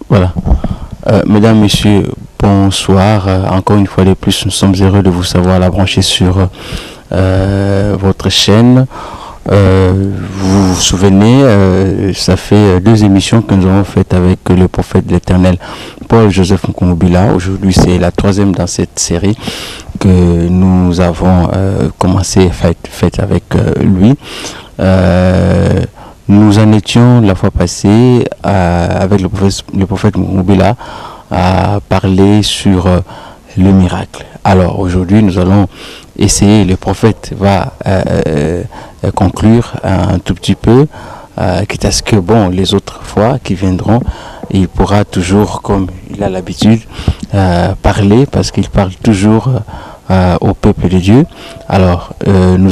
Voilà. Mesdames, Messieurs, bonsoir. Encore une fois de plus, nous sommes heureux de vous savoir la brancher sur votre chaîne. Vous vous souvenez, ça fait 2 émissions que nous avons faites avec le prophète de l'Éternel, Paul-Joseph Nkoumobila. Aujourd'hui, c'est la 3e dans cette série que nous avons commencé faite avec lui. Nous en étions la fois passée avec le prophète Nkoumobila à parler sur le miracle. Alors aujourd'hui, nous allons essayer, le prophète va conclure un tout petit peu, quitte à ce que les autres fois qui viendront, il pourra toujours, comme il a l'habitude, parler, parce qu'il parle toujours au peuple de Dieu. Alors nous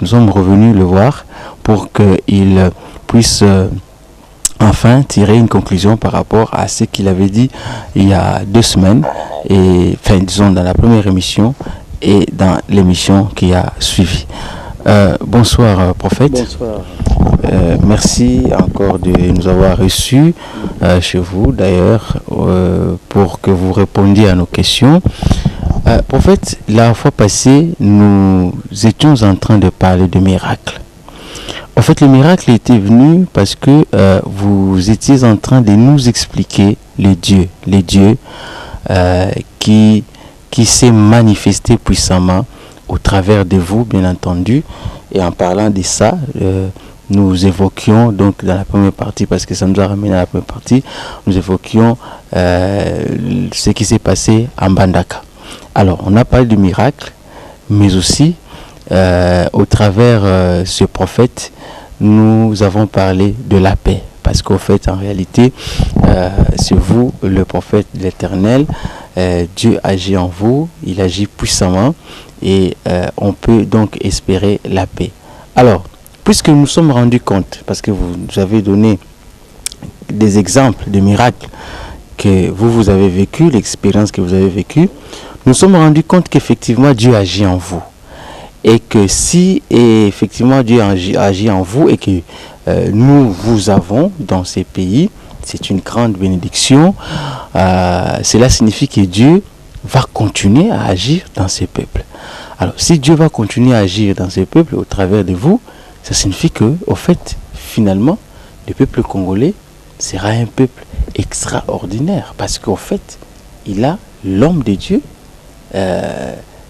sommes revenus le voir pour qu'il puisse enfin tirer une conclusion par rapport à ce qu'il avait dit il y a 2 semaines, et disons dans la première émission et dans l'émission qui a suivi. Bonsoir prophète. Bonsoir. Merci encore de nous avoir reçus chez vous d'ailleurs pour que vous répondiez à nos questions. Prophète, la fois passée, nous étions en train de parler de miracles. En fait, le miracle était venu parce que vous étiez en train de nous expliquer les dieux qui s'est manifesté puissamment au travers de vous, bien entendu. Et en parlant de ça, nous évoquions, donc dans la première partie, parce que ça nous a ramené à la première partie, nous évoquions ce qui s'est passé en Mbandaka. Alors, on a parlé du miracle, mais aussi, au travers ce prophète, nous avons parlé de la paix. Parce qu'au fait, en réalité, c'est vous, le prophète de l'Éternel. Dieu agit en vous, il agit puissamment, et on peut donc espérer la paix. Alors, puisque nous sommes rendus compte, parce que vous nous avez donné des exemples de miracles que vous avez vécu, l'expérience que vous avez vécue, nous sommes rendus compte qu'effectivement Dieu agit en vous. Et que si effectivement Dieu agit en vous et que nous vous avons dans ces pays, c'est une grande bénédiction. Cela signifie que Dieu va continuer à agir dans ces peuples. Alors si Dieu va continuer à agir dans ces peuples au travers de vous, ça signifie que au fait, finalement, le peuple congolais sera un peuple extraordinaire, parce qu'au fait, il a l'homme de Dieu,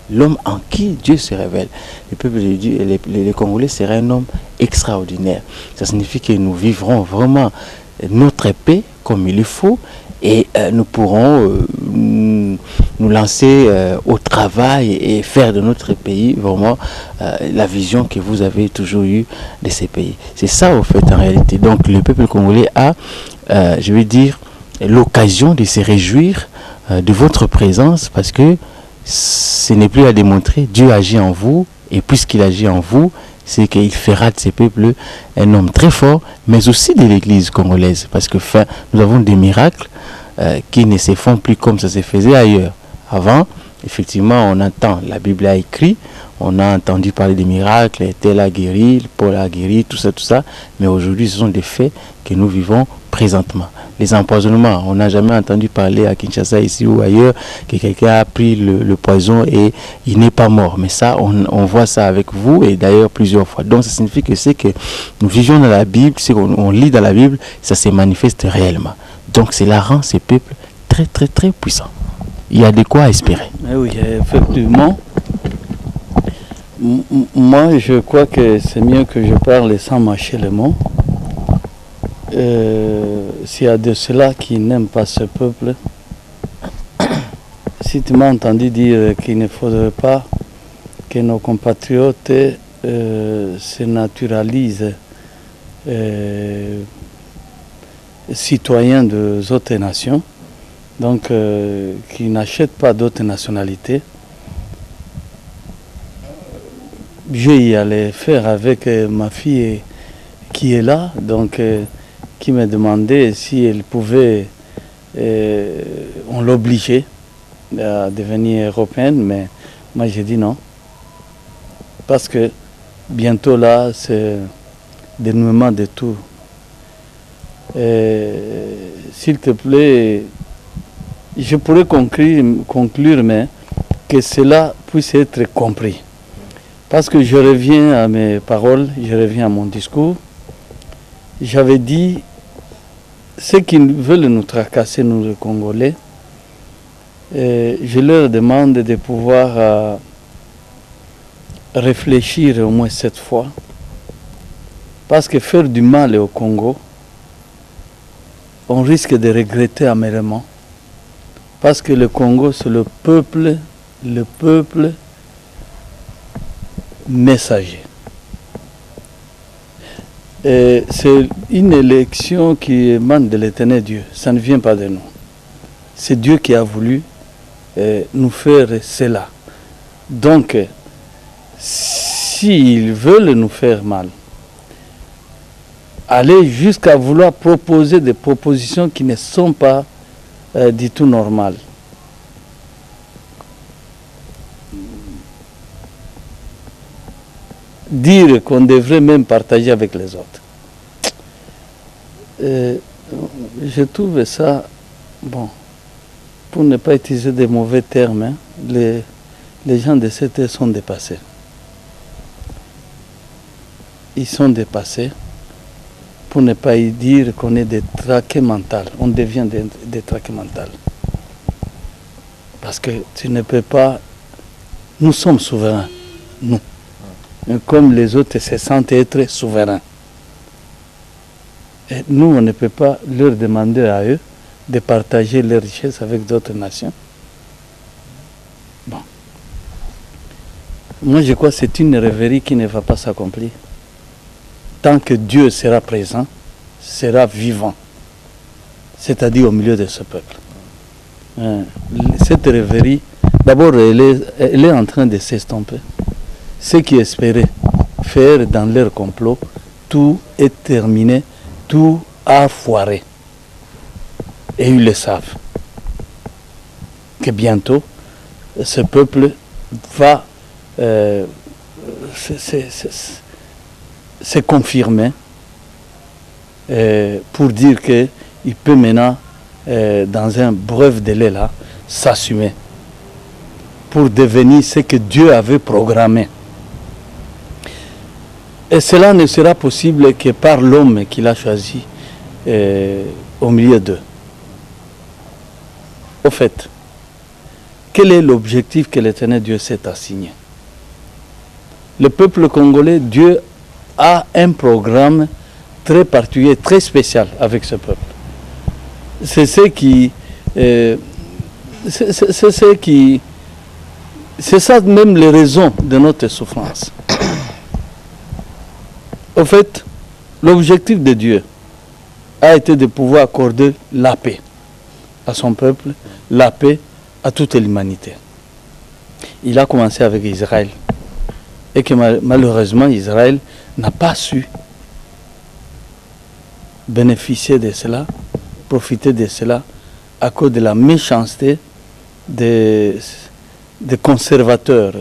l'homme en qui Dieu se révèle. Le peuple de Dieu, les Congolais seraient un homme extraordinaire. Ça signifie que nous vivrons vraiment notre paix comme il le faut, et nous pourrons nous lancer au travail et faire de notre pays vraiment la vision que vous avez toujours eue de ces pays. C'est ça au fait en réalité. Donc le peuple congolais a, je vais dire, l'occasion de se réjouir de votre présence, parce que ce n'est plus à démontrer, Dieu agit en vous, et puisqu'il agit en vous, c'est qu'il fera de ces peuples un homme très fort, mais aussi de l'église congolaise, parce que nous avons des miracles qui ne se font plus comme ça se faisait ailleurs. Avant, effectivement, on entend, la Bible a écrit, on a entendu parler des miracles, tel a guéri, Paul a guéri, tout ça, mais aujourd'hui ce sont des faits que nous vivons présentement. Les empoisonnements, on n'a jamais entendu parler à Kinshasa ici ou ailleurs que quelqu'un a pris le poison et il n'est pas mort. Mais ça, on voit ça avec vous, et d'ailleurs plusieurs fois. Donc ça signifie que c'est que nous vivions dans la Bible, c'est qu'on lit dans la Bible, ça se manifeste réellement. Donc cela rend ces peuples très très très puissants. Il y a de quoi espérer. Oui, effectivement. Moi, je crois que c'est mieux que je parle sans mâcher les mots. S'il y a de ceux-là qui n'aiment pas ce peuple, si tu m'as entendu dire qu'il ne faudrait pas que nos compatriotes se naturalisent citoyens des autres nations, donc qui n'achètent pas d'autres nationalités, je y allais faire avec ma fille qui est là, donc qui me demandait si elle pouvait, on l'obligeait à devenir européenne, mais moi j'ai dit non, parce que bientôt là c'est dénouement de tout. S'il te plaît, je pourrais conclure, mais que cela puisse être compris. Parce que je reviens à mes paroles, je reviens à mon discours. J'avais dit, ceux qui veulent nous tracasser, nous les Congolais, je leur demande de pouvoir réfléchir au moins cette fois. Parce que faire du mal au Congo, on risque de regretter amèrement. Parce que le Congo, c'est le peuple messager. C'est une élection qui émane de l'éternel Dieu. Ça ne vient pas de nous. C'est Dieu qui a voulu nous faire cela. Donc, s'ils veulent nous faire mal, aller jusqu'à vouloir proposer des propositions qui ne sont pas du tout normales. Dire qu'on devrait même partager avec les autres. Je trouve ça, bon, pour ne pas utiliser des mauvais termes, hein, les gens de cette ère sont dépassés. Ils sont dépassés, pour ne pas y dire qu'on est des traqués mentaux. On devient des traqués mentaux. Parce que tu ne peux pas... Nous sommes souverains, nous. Comme les autres se sentent être souverains. Et nous, on ne peut pas leur demander à eux de partager leurs richesses avec d'autres nations. Bon. Moi, je crois que c'est une rêverie qui ne va pas s'accomplir. Tant que Dieu sera présent, sera vivant, c'est-à-dire au milieu de ce peuple. Cette rêverie, d'abord, elle est en train de s'estomper. Ceux qui espéraient faire dans leur complot, tout est terminé, tout a foiré. Et ils le savent. Que bientôt, ce peuple va se confirmer pour dire qu'il peut maintenant, dans un bref délai là, s'assumer pour devenir ce que Dieu avait programmé. Et cela ne sera possible que par l'homme qu'il a choisi au milieu d'eux. Au fait, quel est l'objectif que l'Éternel Dieu s'est assigné? Le peuple congolais, Dieu a un programme très particulier, très spécial avec ce peuple. C'est ça même les raisons de notre souffrance. Au fait, l'objectif de Dieu a été de pouvoir accorder la paix à son peuple, la paix à toute l'humanité. Il a commencé avec Israël. Et que malheureusement, Israël n'a pas su bénéficier de cela, profiter de cela, à cause de la méchanceté des conservateurs,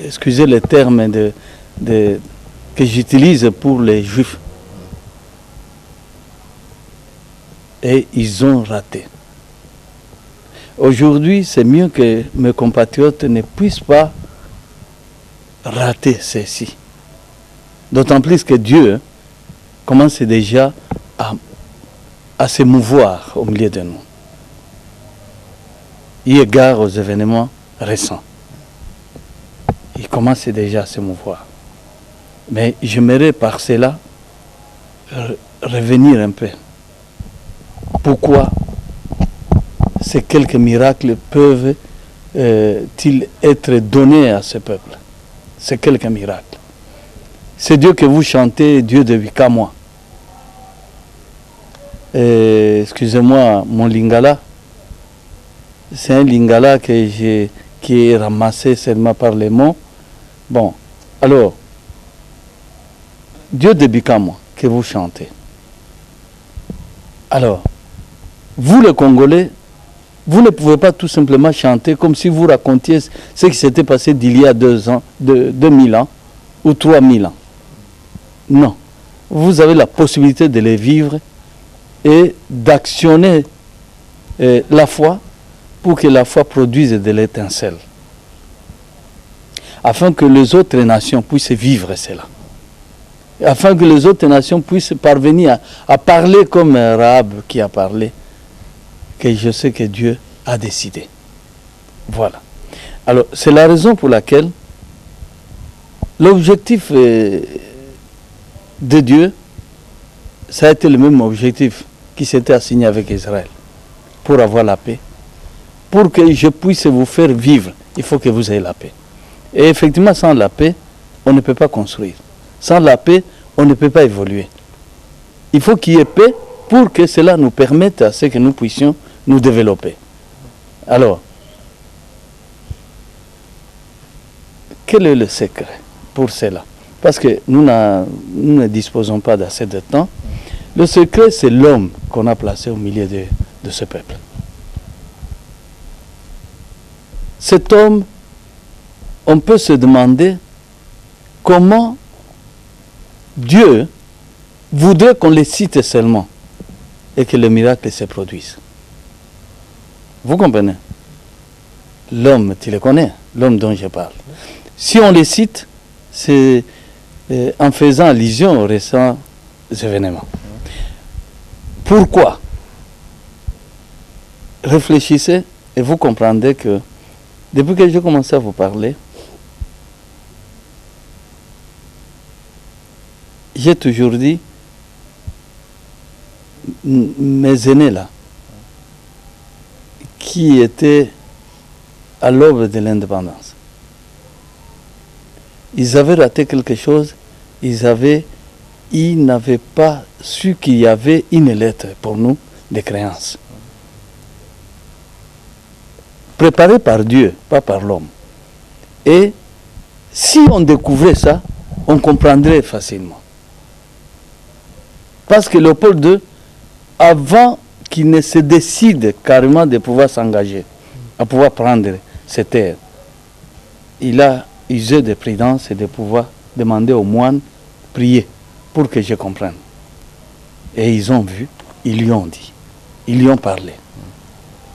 excusez le terme que j'utilise pour les Juifs. Et ils ont raté. Aujourd'hui, c'est mieux que mes compatriotes ne puissent pas rater ceci. D'autant plus que Dieu commence déjà à se mouvoir au milieu de nous. Il égard aux événements récents. Il commence déjà à se mouvoir. Mais j'aimerais par cela revenir un peu. Pourquoi ces quelques miracles peuvent-ils être donnés à ce peuple? Ces quelques miracles. C'est Dieu que vous chantez, Dieu de Bikamoa. Excusez-moi, mon lingala, c'est un lingala qui est ramassé seulement par les mots. Bon, alors, Dieu de Bikamoa, que vous chantez. Alors, vous les Congolais, vous ne pouvez pas tout simplement chanter comme si vous racontiez ce qui s'était passé d'il y a 2000 ans ou 3000 ans. Non. vous avez la possibilité de les vivre et d'actionner la foi pour que la foi produise de l'étincelle, afin que les autres nations puissent vivre cela, afin que les autres nations puissent parvenir à parler comme Rahab qui a parlé, que je sais que Dieu a décidé. Voilà. Alors, c'est la raison pour laquelle l'objectif de Dieu, ça a été le même objectif qui s'était assigné avec Israël, pour avoir la paix. Pour que je puisse vous faire vivre, il faut que vous ayez la paix. Et effectivement, sans la paix, on ne peut pas construire. Sans la paix, on ne peut pas évoluer. Il faut qu'il y ait paix pour que cela nous permette à ce que nous puissions nous développer. Alors, quel est le secret pour cela? Parce que nous ne disposons pas d'assez de temps. Le secret, c'est l'homme qu'on a placé au milieu de ce peuple. Cet homme, on peut se demander comment Dieu voudrait qu'on les cite seulement et que le miracle se produise. Vous comprenez? L'homme, tu le connais, l'homme dont je parle. Si on les cite, c'est en faisant allusion aux récents événements. Pourquoi? Réfléchissez et vous comprendrez que depuis que j'ai commencé à vous parler, j'ai toujours dit, mes aînés là, qui étaient à l'aube de l'indépendance, ils avaient raté quelque chose, ils n'avaient pas su qu'il y avait une lettre pour nous de créance. Préparée par Dieu, pas par l'homme. Et si on découvrait ça, on comprendrait facilement. Parce que Léopold II, avant qu'il ne se décide carrément de pouvoir s'engager, à pouvoir prendre ces terres, il a usé de prudence et de pouvoir demander aux moines, prier pour que je comprenne. Et ils ont vu, ils lui ont dit, ils lui ont parlé,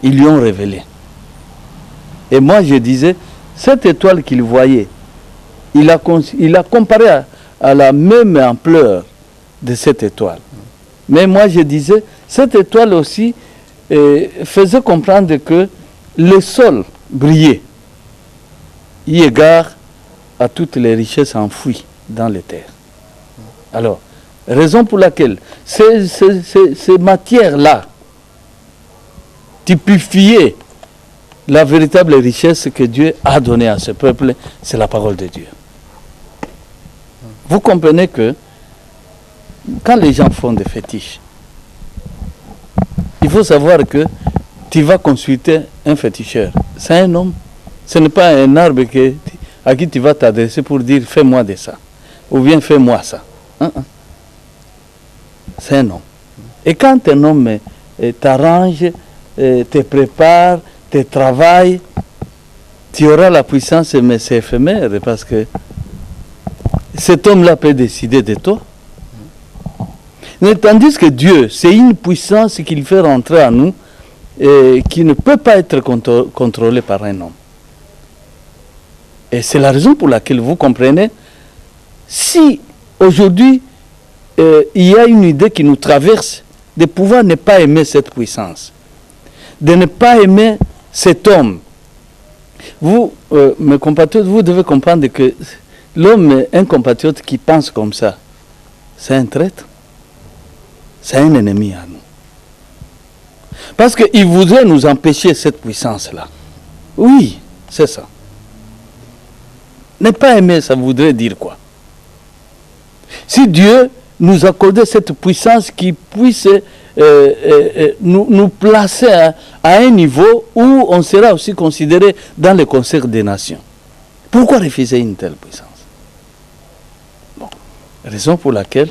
ils lui ont révélé. Et moi je disais, cette étoile qu'il voyait, il a comparé à la même ampleur de cette étoile. Mais moi je disais, cette étoile aussi faisait comprendre que le sol brillait, eu égard à toutes les richesses enfouies dans les terres. Alors, raison pour laquelle ces matières-là typifiaient la véritable richesse que Dieu a donnée à ce peuple, c'est la parole de Dieu. Vous comprenez que quand les gens font des fétiches, il faut savoir que tu vas consulter un féticheur. C'est un homme. Ce n'est pas un arbre à qui tu vas t'adresser pour dire fais-moi de ça. Ou bien fais-moi ça. C'est un homme. Et quand un homme t'arrange, te prépare, te travaille, tu auras la puissance, mais c'est éphémère parce que cet homme-là peut décider de toi. Mais tandis que Dieu, c'est une puissance qu'il fait rentrer en nous et qui ne peut pas être contrôlée par un homme. Et c'est la raison pour laquelle vous comprenez, si aujourd'hui il y a une idée qui nous traverse, de pouvoir ne pas aimer cette puissance, de ne pas aimer cet homme. Vous, mes compatriotes, vous devez comprendre que l'homme, un compatriote qui pense comme ça, c'est un traître, c'est un ennemi à nous. Parce qu'il voudrait nous empêcher cette puissance-là. Oui, c'est ça. Ne pas aimer, ça voudrait dire quoi? Si Dieu nous accordait cette puissance qui puisse nous placer à un niveau où on sera aussi considéré dans le concert des nations. Pourquoi refuser une telle puissance? Bon, raison pour laquelle,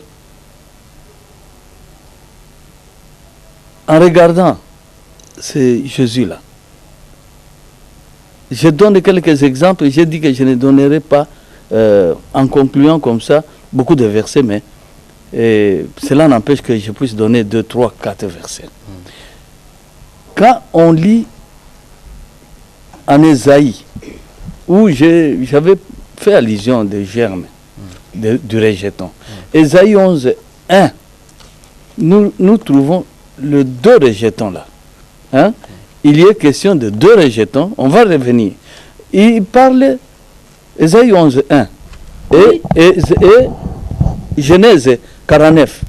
en regardant ce Jésus-là, je donne quelques exemples, j'ai dit que je ne donnerai pas, en concluant comme ça, beaucoup de versets, mais Et cela n'empêche que je puisse donner 2, 3, 4 versets. Quand on lit en Ésaïe, où j'avais fait allusion des germes du rejeton, Ésaïe 11, 1, nous trouvons le 2 rejetons là. Hein? Il y a question de 2 rejetons, on va revenir. Il parle, Ésaïe 11, 1, et Genèse 49,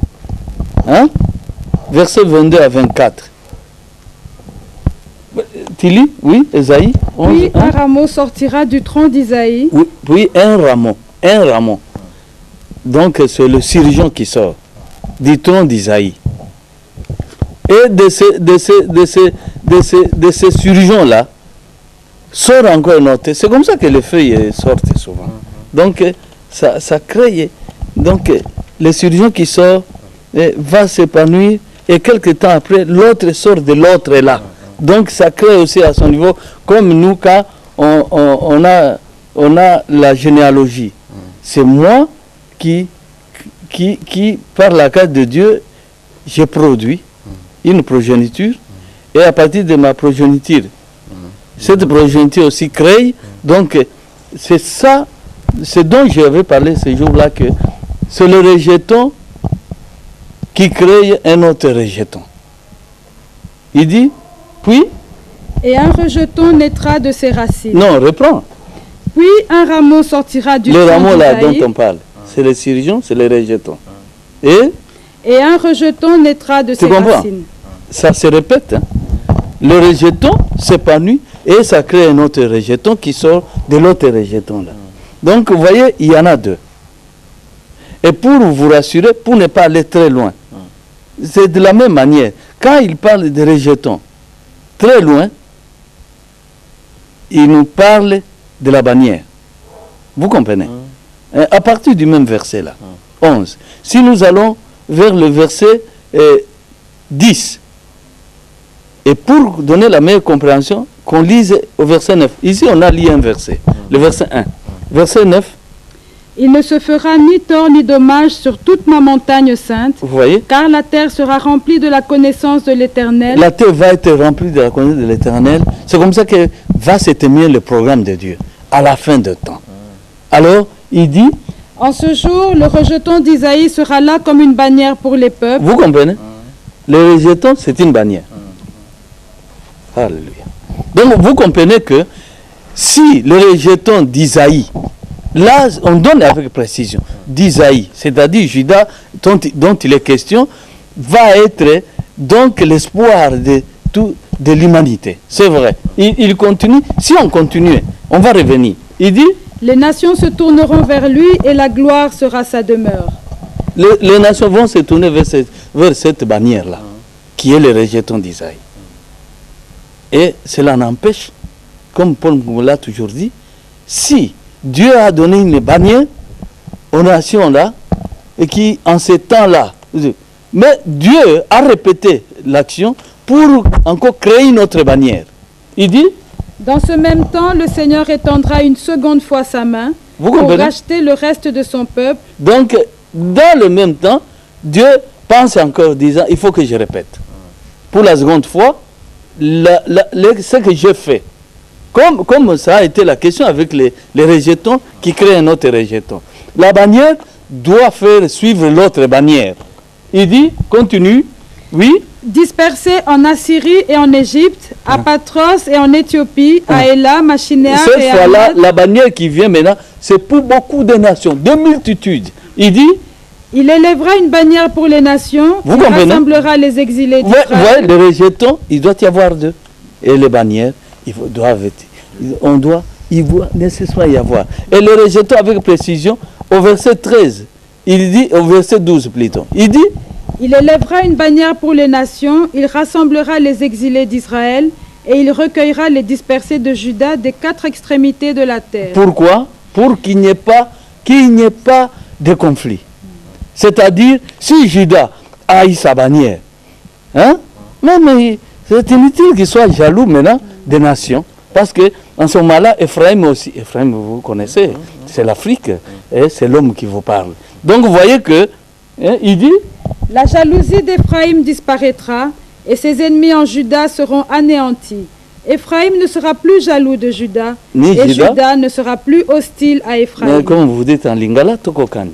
hein? Verset 22 à 24. Tu lis? Oui, Ésaïe 11, Puis 1. un rameau sortira du tronc d'Isaïe. Oui, puis un rameau. Donc c'est le surgeon qui sort du tronc d'Isaïe. Et de ces surgeons-là, sort encore un autre. C'est comme ça que les feuilles sortent souvent. Donc ça crée. Donc le surgeon qui sort va s'épanouir et quelques temps après, l'autre sort de l'autre là. Donc ça crée aussi à son niveau, comme nous quand on a la généalogie. C'est moi qui par la grâce de Dieu, j'ai produit une progéniture et à partir de ma progéniture, cette progéniture aussi crée. Donc c'est ça, c'est dont j'avais parlé ce jour-là, que c'est le rejeton qui crée un autre rejeton. Il dit, puis... Et un rejeton naîtra de ses racines. Non, reprends. Puis un rameau sortira du Le tronc rameau là dont d'Isaïe. on parle, c'est les surgeons, c'est les rejetons. Et un rejeton naîtra de Tu ses comprends? racines. Ça se répète. Hein? Le rejeton s'épanouit et ça crée un autre rejeton qui sort de l'autre rejeton là. Donc vous voyez, il y en a 2. Et pour vous rassurer, pour ne pas aller très loin, c'est de la même manière. Quand il parle de rejetons très loin, il nous parle de la bannière. Vous comprenez? À partir du même verset là, 11. Si nous allons vers le verset 10, et pour donner la meilleure compréhension, qu'on lise au verset 9. Ici, on a lu un verset, le verset 1. Verset 9. Il ne se fera ni tort ni dommage sur toute ma montagne sainte, Vous voyez? car la terre sera remplie de la connaissance de l'Éternel. La terre va être remplie de la connaissance de l'Éternel. C'est comme ça que va se terminer le programme de Dieu, à la fin de temps. Alors, il dit, En ce jour, le rejeton d'Isaïe sera là comme une bannière pour les peuples. vous comprenez? Le rejeton, c'est une bannière. Alléluia. Donc, vous comprenez que si le rejeton d'Isaïe, là, on donne avec précision, d'Isaïe, c'est-à-dire Judas, dont il est question, va être donc l'espoir de l'humanité. C'est vrai. Il continue. Si on continue, on va revenir. Il dit, Les nations se tourneront vers lui et la gloire sera sa demeure. les nations vont se tourner vers cette bannière-là, qui est le rejeton d'Isaïe. Et cela n'empêche, comme Paul nous l'a toujours dit, si Dieu a donné une bannière aux nations là, et qui en ces temps-là, mais Dieu a répété l'action pour encore créer une autre bannière. Il dit, Dans ce même temps, le Seigneur étendra une seconde fois sa main vous pour comprenez? racheter le reste de son peuple. Donc, dans le même temps, Dieu pense encore, disant, il faut que je répète. Pour la seconde fois, ce que je fais, comme ça a été la question avec les rejetons qui créent un autre rejeton. La bannière doit faire suivre l'autre bannière. Il dit, continue, oui, Dispersés en Assyrie et en Égypte, à Patros et en Éthiopie, à Élam, à Shinéar cette et à fois-là, Hamath. la bannière qui vient maintenant, c'est pour beaucoup de nations, de multitudes. Il dit, Il élèvera une bannière pour les nations, Vous il comprenez? rassemblera les exilés ouais, d'Israël. les rejetons, il doit y avoir 2. Et les bannières, doivent être, il doit nécessairement y avoir. Et les rejetons avec précision, au verset 13, il dit, au verset 12 plutôt, il dit, Il élèvera une bannière pour les nations, il rassemblera les exilés d'Israël et il recueillera les dispersés de Juda des 4 extrémités de la terre. pourquoi? Pour qu'il n'y ait pas de conflit. C'est-à-dire, si Judas haït sa bannière, hein? Mais c'est inutile qu'il soit jaloux maintenant des nations. Parce que en ce moment-là, Ephraim aussi, Ephraim vous connaissez, c'est l'Afrique, et c'est l'homme qui vous parle. Donc vous voyez que Il dit, La jalousie d'Éphraïm disparaîtra et ses ennemis en Juda seront anéantis. Éphraïm ne sera plus jaloux de Juda Ni et Juda. Juda ne sera plus hostile à mais Éphraïm. comme vous dites en lingala, tokokani.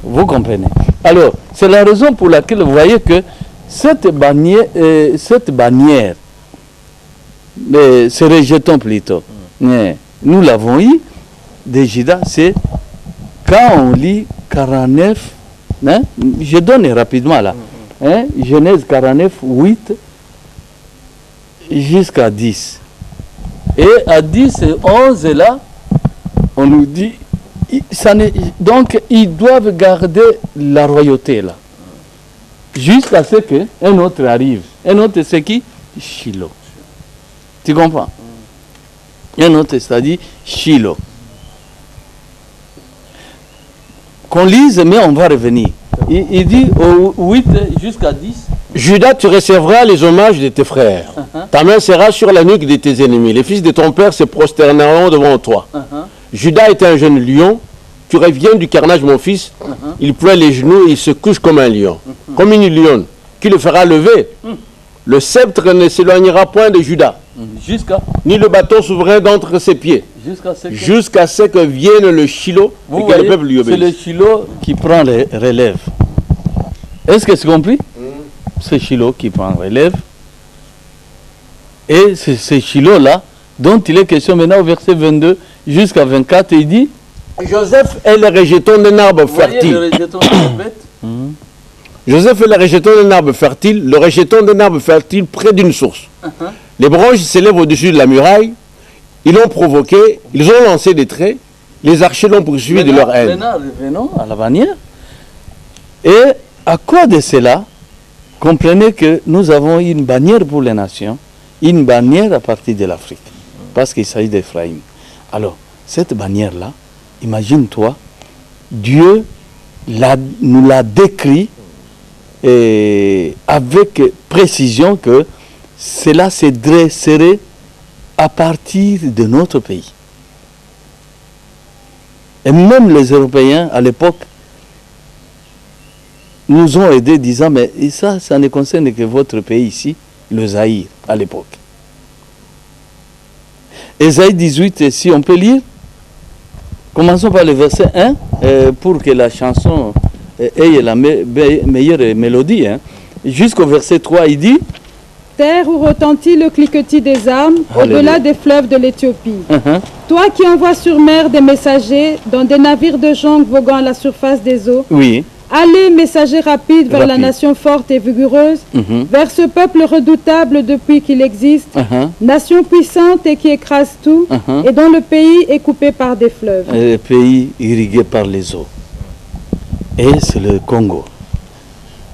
Vous comprenez? Alors, c'est la raison pour laquelle vous voyez que cette bannière, ce rejeton plutôt, nous l'avons eu de Juda, c'est quand on lit 49, hein, je donne rapidement là, hein, Genèse 49, 8 jusqu'à 10. Et à 10 et 11 là, on nous dit, donc ils doivent garder la royauté là, jusqu'à ce qu'un autre arrive. Un autre c'est qui? Shiloh. Tu comprends? Un autre c'est-à-dire Shiloh. Qu'on lise, mais on va revenir. Il dit au 8 jusqu'à 10. Judas, tu recevras les hommages de tes frères. Ta main sera sur la nuque de tes ennemis. Les fils de ton père se prosterneront devant toi. Judas était un jeune lion. Tu reviens du carnage, mon fils. Il plie les genoux et il se couche comme un lion. Comme une lionne. Qui le fera lever. Le sceptre ne s'éloignera point de Judas. Ni le bâton souverain d'entre ses pieds. Jusqu'à ce que vienne le Shiloh et que le peuple lui c'est le obéisse. Shiloh qui prend les relèves. Est-ce que c'est compris? C'est Shiloh qui prend relève. Et c'est ce Shiloh-là dont il est question maintenant au verset 22 jusqu'à 24. Il dit, Joseph est le rejeton d'un arbre fertile. Joseph est le rejeton d'un arbre fertile, le rejeton d'un arbre fertile près d'une source. Les branches s'élèvent au-dessus de la muraille. Ils l'ont provoqué, ils ont lancé des traits. Les archers l'ont poursuivi de leur haine. Maintenant, revenons à la bannière. Et à quoi de cela? Comprenez que nous avons une bannière pour les nations, une bannière à partir de l'Afrique, parce qu'il s'agit d'Éphraïm. Alors, cette bannière-là, imagine-toi, Dieu nous l'a décrit avec précision que cela se dresserait à partir de notre pays. Et même les Européens, à l'époque, nous ont aidés disant, mais ça ne concerne que votre pays ici, le Zaïre, à l'époque. Ésaïe 18, si on peut lire, commençons par le verset 1, pour que la chanson ait la meilleure mélodie. Jusqu'au verset 3, il dit, Terre où retentit le cliquetis des armes, au-delà des fleuves de l'Éthiopie. Toi qui envoies sur mer des messagers, dans des navires de jonques voguant à la surface des eaux, oui, allez, messagers rapides, vers la nation forte et vigoureuse, vers ce peuple redoutable depuis qu'il existe, nation puissante et qui écrase tout, et dont le pays est coupé par des fleuves. Le pays irrigué par les eaux. Et c'est le Congo.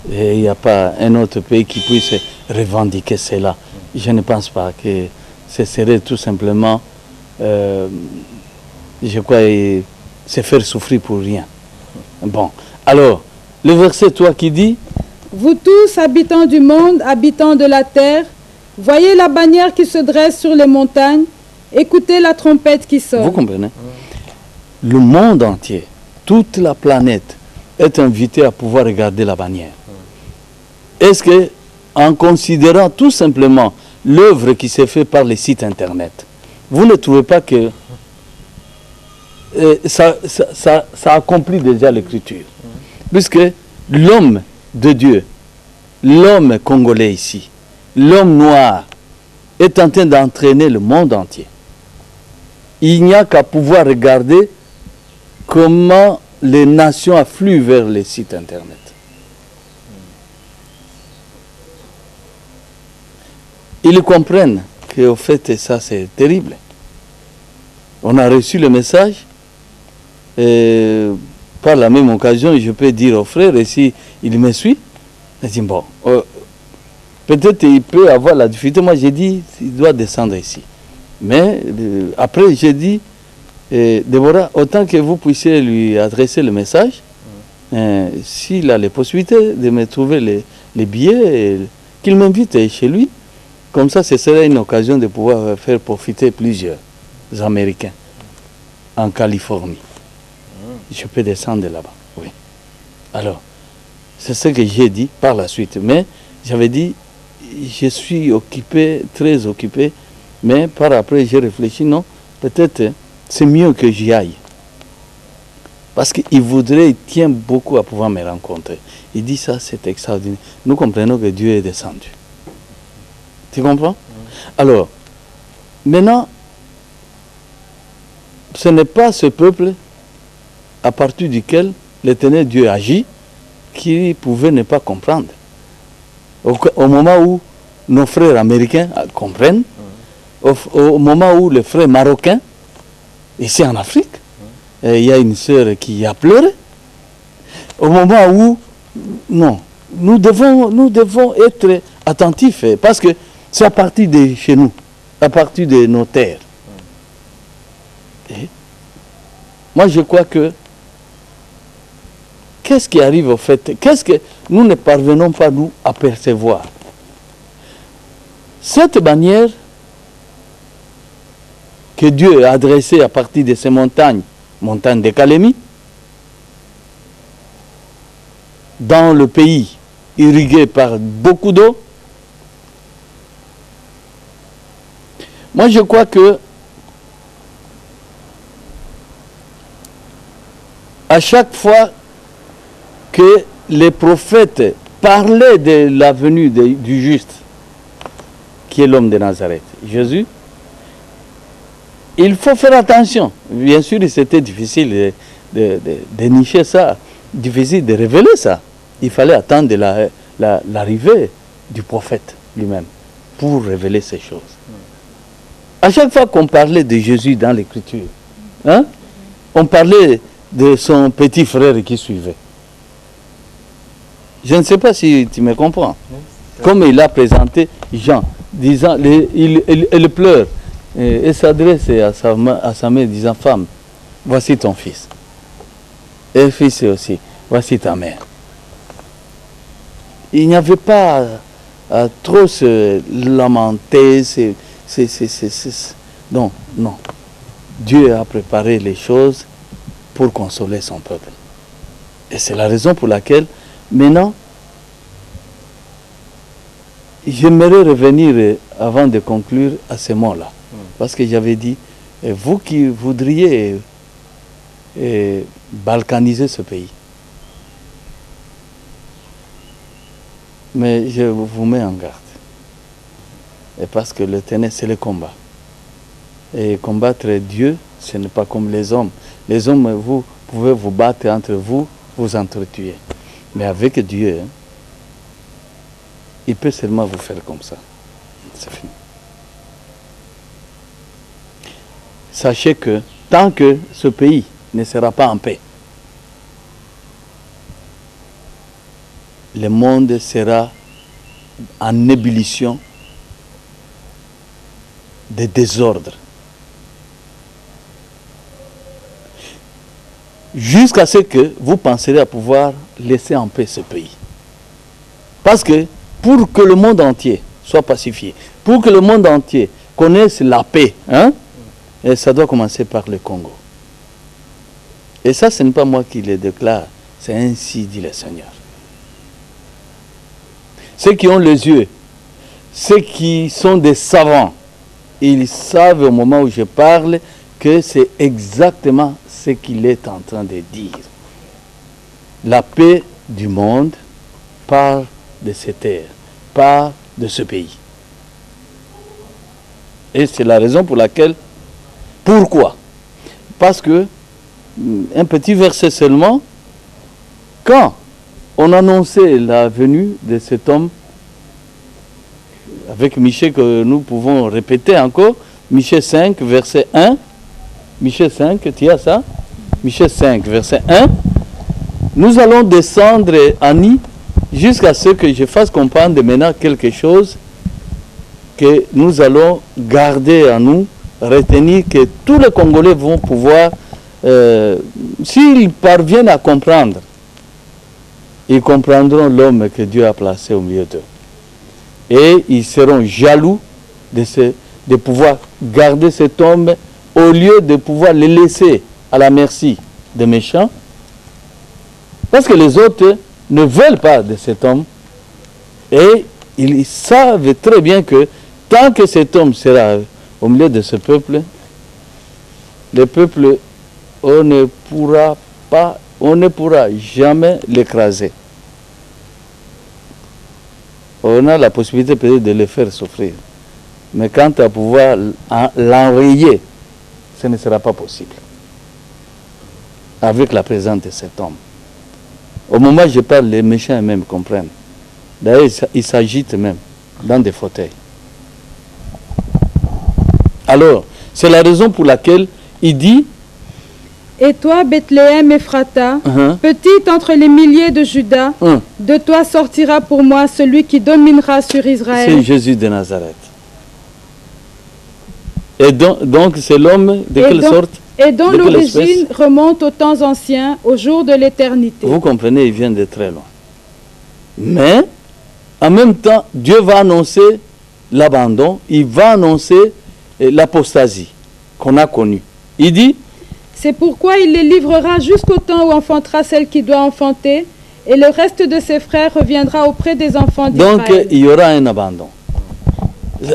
Et il n'y a pas un autre pays qui puisse revendiquer cela. Je ne pense pas que ce serait tout simplement, je crois, se faire souffrir pour rien. Bon, alors, le verset 3 qui dit, Vous tous, habitants du monde, habitants de la terre, voyez la bannière qui se dresse sur les montagnes, écoutez la trompette qui sonne. Vous comprenez? Le monde entier, toute la planète est invitée à pouvoir regarder la bannière. Est-ce que, en considérant tout simplement l'œuvre qui s'est faite par les sites internet, vous ne trouvez pas que ça accomplit déjà l'écriture? Puisque l'homme de Dieu, l'homme congolais ici, l'homme noir, est en train d'entraîner le monde entier. Il n'y a qu'à pouvoir regarder comment les nations affluent vers les sites internet. Ils comprennent qu'au fait, ça c'est terrible. On a reçu le message, et par la même occasion, je peux dire au frère, et si il me suit, il dit, bon, peut-être il peut avoir la difficulté. Moi j'ai dit, il doit descendre ici. Mais après j'ai dit, Déborah, autant que vous puissiez lui adresser le message, s'il a les possibilités de me trouver les billets, qu'il m'invite chez lui. Comme ça, ce serait une occasion de pouvoir faire profiter plusieurs Américains en Californie. Je peux descendre là-bas, oui. Alors, C'est ce que j'ai dit par la suite. Mais j'avais dit, je suis occupé, très occupé, mais par après j'ai réfléchi, non, peut-être c'est mieux que j'y aille. Parce qu'il voudrait, il tient beaucoup à pouvoir me rencontrer. Il dit ça, c'est extraordinaire. Nous comprenons que Dieu est descendu. Tu comprends? Alors, maintenant, ce n'est pas ce peuple à partir duquel l'Éternel Dieu agit qui pouvait ne pas comprendre. Au moment où nos frères américains comprennent, au moment où les frères marocains, ici en Afrique, il y a une sœur qui a pleuré, au moment où, non, nous devons être attentifs, parce que c'est à partir de chez nous, à partir de nos terres. Et moi je crois que, qu'est-ce qui arrive au fait? Qu'est-ce que nous ne parvenons pas, nous, à percevoir? Cette bannière que Dieu a adressée à partir de ces montagnes de Calémie, dans le pays irrigué par beaucoup d'eau, moi je crois que à chaque fois que les prophètes parlaient de la venue du juste, qui est l'homme de Nazareth, Jésus, il faut faire attention. Bien sûr, c'était difficile de nicher ça, difficile de révéler ça. Il fallait attendre l'arrivée du prophète lui-même pour révéler ces choses. À chaque fois qu'on parlait de Jésus dans l'Écriture, hein, on parlait de son petit frère qui suivait. Je ne sais pas si tu me comprends. Comme il a présenté Jean, disant, il pleure et s'adresse à sa mère disant, femme, voici ton fils. Et le fils aussi, voici ta mère. Il n'y avait pas à trop se lamenter. Non, non. Dieu a préparé les choses pour consoler son peuple. Et c'est la raison pour laquelle, maintenant, j'aimerais revenir, avant de conclure, à ce mot-là. Parce que j'avais dit, vous qui voudriez balkaniser ce pays, mais je vous mets en garde. Et parce que le ténèbre, c'est le combat. Et combattre Dieu, ce n'est pas comme les hommes. Les hommes, vous pouvez vous battre entre vous, vous entretuer. Mais avec Dieu, hein, il peut seulement vous faire comme ça. C'est fini. Sachez que tant que ce pays ne sera pas en paix, le monde sera en ébullition de désordre. Jusqu'à ce que vous penserez à pouvoir laisser en paix ce pays. Parce que pour que le monde entier soit pacifié, pour que le monde entier connaisse la paix, hein, et ça doit commencer par le Congo. Et ça, ce n'est pas moi qui le déclare, c'est ainsi dit le Seigneur. Ceux qui ont les yeux, ceux qui sont des savants, ils savent au moment où je parle que c'est exactement ce qu'il est en train de dire. La paix du monde part de cette terre, part de ce pays. Et c'est la raison pour laquelle, pourquoi? Parce que, un petit verset seulement, quand on annonçait la venue de cet homme, avec Michée que nous pouvons répéter encore, Michée 5, verset 1, Michée 5, tu as ça? Michée 5, verset 1, nous allons descendre à Nîmes jusqu'à ce que je fasse comprendre maintenant quelque chose que nous allons garder à nous, retenir que tous les Congolais vont pouvoir, s'ils parviennent à comprendre, ils comprendront l'homme que Dieu a placé au milieu d'eux. Et ils seront jaloux de pouvoir garder cet homme au lieu de pouvoir le laisser à la merci des méchants. Parce que les autres, ne veulent pas de cet homme. Et ils savent très bien que tant que cet homme sera au milieu de ce peuple, le peuple, on ne pourra jamais l'écraser. On a la possibilité peut-être de le faire souffrir. Mais quant à pouvoir l'enrayer, ce ne sera pas possible. Avec la présence de cet homme. Au moment où je parle, les méchants même comprennent. D'ailleurs, ils s'agitent même dans des fauteuils. Alors, c'est la raison pour laquelle il dit: et toi, Bethléem Ephrata, petite entre les milliers de Juda, de toi sortira pour moi celui qui dominera sur Israël. C'est Jésus de Nazareth. Et donc c'est l'homme de quelle sorte? Et dont l'origine remonte aux temps anciens, au jour de l'éternité. Vous comprenez, il vient de très loin. Mais, en même temps, Dieu va annoncer l'abandon, il va annoncer l'apostasie qu'on a connue. Il dit: c'est pourquoi il les livrera jusqu'au temps où enfantera celle qui doit enfanter, et le reste de ses frères reviendra auprès des enfants d'Israël. Donc, il y aura un abandon.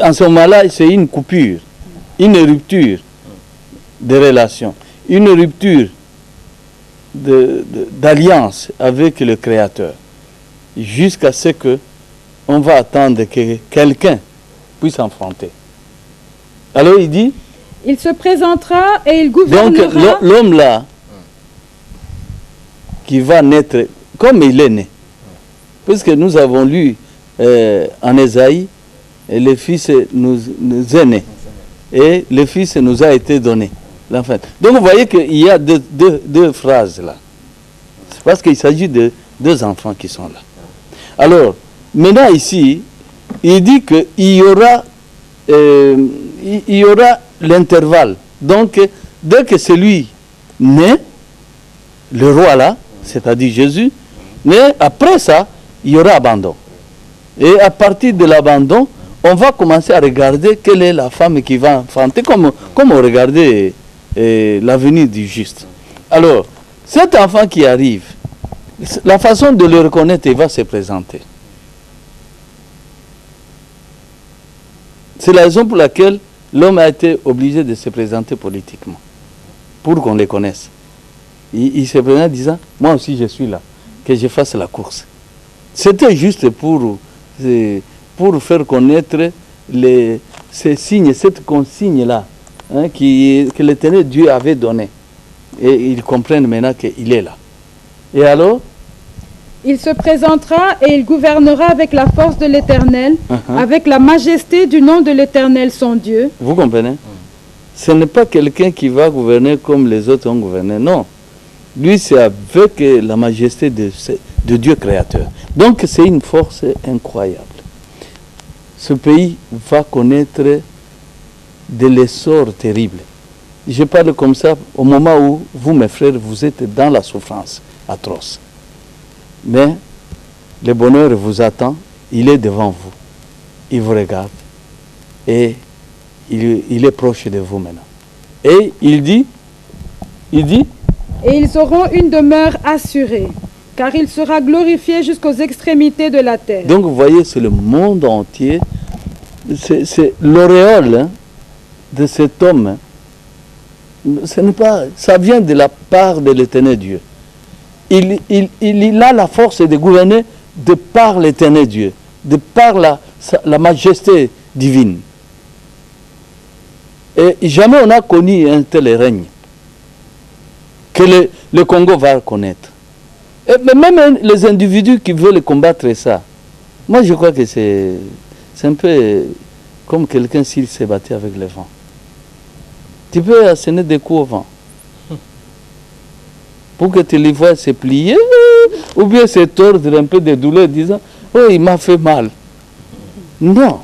En ce moment-là, c'est une coupure, une rupture de relations, une rupture d'alliance avec le Créateur, jusqu'à ce que on va attendre que quelqu'un puisse enfanter. Alors il dit: il se présentera et il gouvernera. Donc l'homme là, qui va naître comme il est né, puisque nous avons lu en Ésaïe, et le Fils nous est né, et le Fils nous a été donné. L'enfant. Donc vous voyez qu'il y a deux phrases là. C'est parce qu'il s'agit de deux enfants qui sont là. Alors, maintenant ici, il dit qu'il y aura l'intervalle. Donc, dès que celui naît, le roi là, c'est-à-dire Jésus, mais après ça, il y aura abandon. Et à partir de l'abandon, on va commencer à regarder quelle est la femme qui va enfanter, comme on regardait l'avenir du juste. Alors, cet enfant qui arrive, la façon de le reconnaître, il va se présenter. C'est la raison pour laquelle l'homme a été obligé de se présenter politiquement, pour qu'on le connaisse. Il se présente en disant: moi aussi je suis là, que je fasse la course. C'était juste pour faire connaître ces signes, cette consigne-là, que l'Éternel Dieu avait donné. Et ils comprennent maintenant qu'il est là. Et alors, il se présentera et il gouvernera avec la force de l'Éternel, avec la majesté du nom de l'Éternel son Dieu. Vous comprenez? Ce n'est pas quelqu'un qui va gouverner comme les autres ont gouverné, non. Lui, c'est avec la majesté de Dieu créateur. Donc, c'est une force incroyable. Ce pays va connaître de l'essor terrible. Je parle comme ça au moment où vous, mes frères, vous êtes dans la souffrance atroce. Mais le bonheur vous attend, il est devant vous. Il vous regarde et il est proche de vous maintenant. Et il dit, et ils auront une demeure assurée, car il sera glorifié jusqu'aux extrémités de la terre. Donc vous voyez, c'est le monde entier, c'est l'auréole de cet homme. Ce n'est pas, ça vient de la part de l'Éternel Dieu. Il a la force de gouverner de par l'Éternel Dieu, de par la majesté divine. Et jamais on n'a connu un tel règne que le Congo va connaître. Mais même les individus qui veulent combattre ça, moi je crois que c'est un peu comme quelqu'un s'il s'est battu avec le vent. Tu peux asséner des coups au vent pour que tu les vois se plier ou bien se tordre un peu de douleur disant: oh, il m'a fait mal. Non.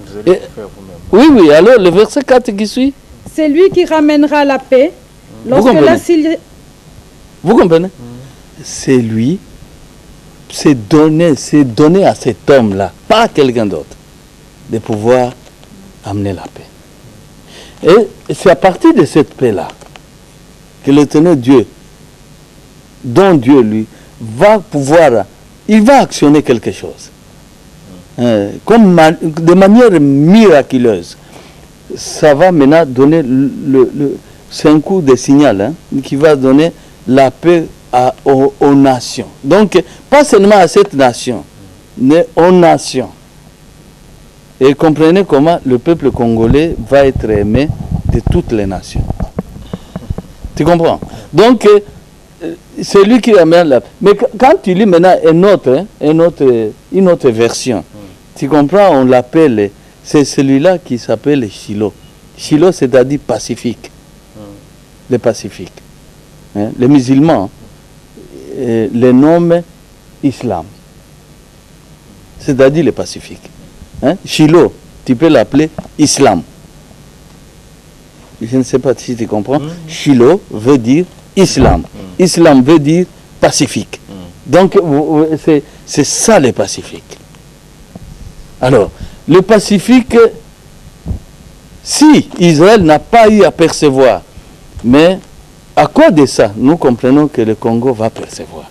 Vous allez le faire Oui, vous-même. oui, alors le verset 4 qui suit. C'est lui qui ramènera la paix. Lorsque vous comprenez? C'est lui, c'est donné à cet homme-là, pas à quelqu'un d'autre, de pouvoir amener la paix. Et c'est à partir de cette paix-là que l'Éternel Dieu, dont Dieu lui va pouvoir, il va actionner quelque chose. De manière miraculeuse. Ça va maintenant donner c'est un coup de signal qui va donner la paix aux nations. Donc, pas seulement à cette nation, mais aux nations. Et comprenez comment le peuple congolais va être aimé de toutes les nations. Tu comprends? Donc, c'est lui qui amène la... Mais quand tu lis maintenant une autre version, tu comprends, on l'appelle, c'est celui-là qui s'appelle Shiloh. Shiloh, c'est-à-dire pacifique. Le pacifique. Les musulmans les nomment islam. C'est-à-dire le pacifique. Shiloh, tu peux l'appeler islam. Je ne sais pas si tu comprends. Shiloh veut dire islam. Islam veut dire pacifique. Donc, c'est ça le pacifique. Alors, le pacifique, si Israël n'a pas eu à percevoir, mais à cause de ça, nous comprenons que le Congo va percevoir.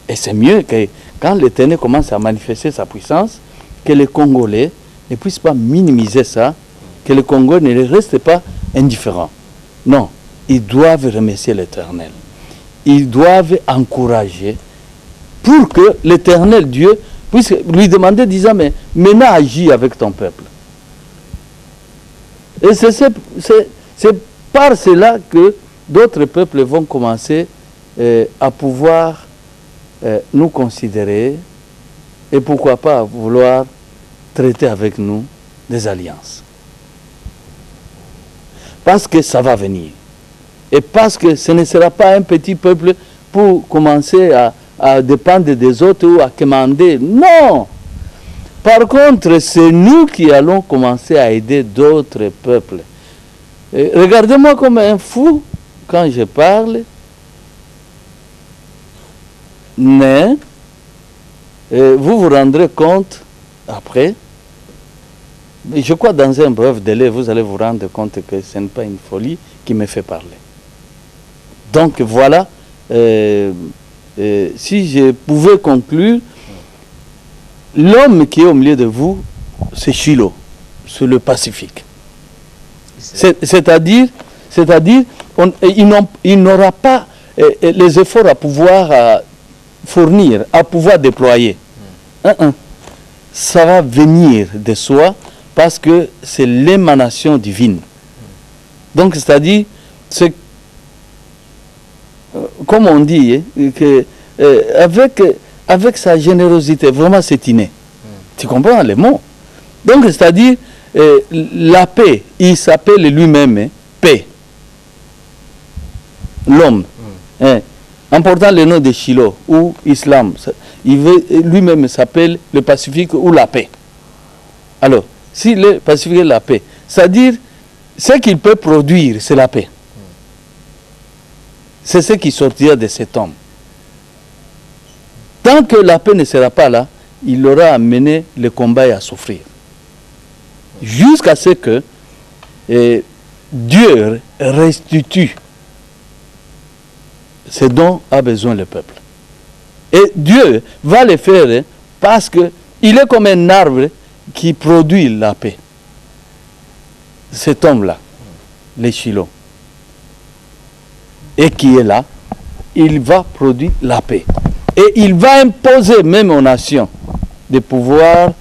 Et c'est mieux que quand l'Éternel commence à manifester sa puissance, que les Congolais ne puissent pas minimiser ça, que le Congo ne reste pas indifférent. Non, ils doivent remercier l'Éternel. Ils doivent encourager pour que l'Éternel Dieu puisse lui demander, disant, mais maintenant agis avec ton peuple. Et c'est par cela que d'autres peuples vont commencer à pouvoir nous considérer et pourquoi pas vouloir traiter avec nous des alliances. Parce que ça va venir. Et parce que ce ne sera pas un petit peuple pour commencer à dépendre des autres ou à commander. Non! Par contre, c'est nous qui allons commencer à aider d'autres peuples. Regardez-moi comme un fou quand je parle. Mais vous vous rendrez compte après. Je crois dans un bref délai, vous allez vous rendre compte que ce n'est pas une folie qui me fait parler. Donc voilà, si je pouvais conclure, l'homme qui est au milieu de vous, c'est Shiloh, c'est le Pacifique. C'est-à-dire, il n'aura pas les efforts à pouvoir fournir, à pouvoir déployer. Ça va venir de soi parce que c'est l'émanation divine. Donc, c'est-à-dire, c'est comme on dit, que, avec sa générosité, vraiment c'est inné. Tu comprends les mots? Donc, c'est-à-dire, la paix, il s'appelle lui-même paix. L'homme. En portant le nom de Shiloh ou Islam, lui-même s'appelle le Pacifique ou la paix. Alors, si le Pacifique est la paix, c'est-à-dire, ce qu'il peut produire, c'est la paix. C'est ce qui sortira de cet homme. Tant que la paix ne sera pas là, il aura amené le combat et à souffrir. Jusqu'à ce que Dieu restitue ce dont a besoin le peuple. Et Dieu va le faire parce qu'il est comme un arbre qui produit la paix. Cet homme-là, les Shiloh, et qui est là, il va produire la paix. Et il va imposer même aux nations de pouvoir